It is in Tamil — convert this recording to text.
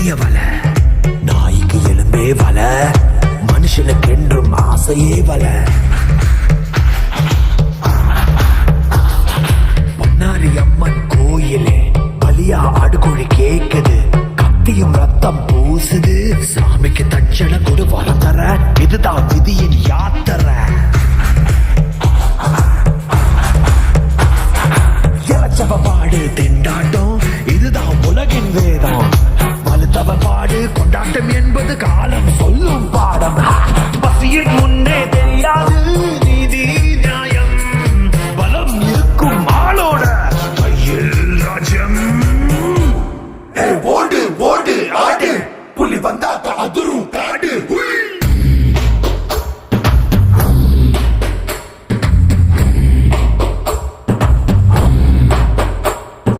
புளிய வல, நாய்க்கு எலும்பே வல, மனுஷனுக்கு என்றும் ஆசையே வல. பொன்னாரி அம்மன் கோயிலே பலியா ஆடுகோழி கேக்குது, கத்தியும் ரத்தம் பூசுது. சாமிக்கு தட்சண கொடு வரம் தர, இதுதான் விதியின் யாத்திரை. பாடு திண்டாட்டம், இதுதான் உலகின் வேதம். வலுத்தவ பாடு கொண்டாட்டம் என்பது காலம் சொல்லும் பாடம். பசியின் முன்னே தெரியாது நீதி நியாயம், பலம் இருக்கும் ஆளோட கையில் ராஜ்யம். ஓடு ஓடு ஆடு, புலி வந்தா அதிரும் காடு.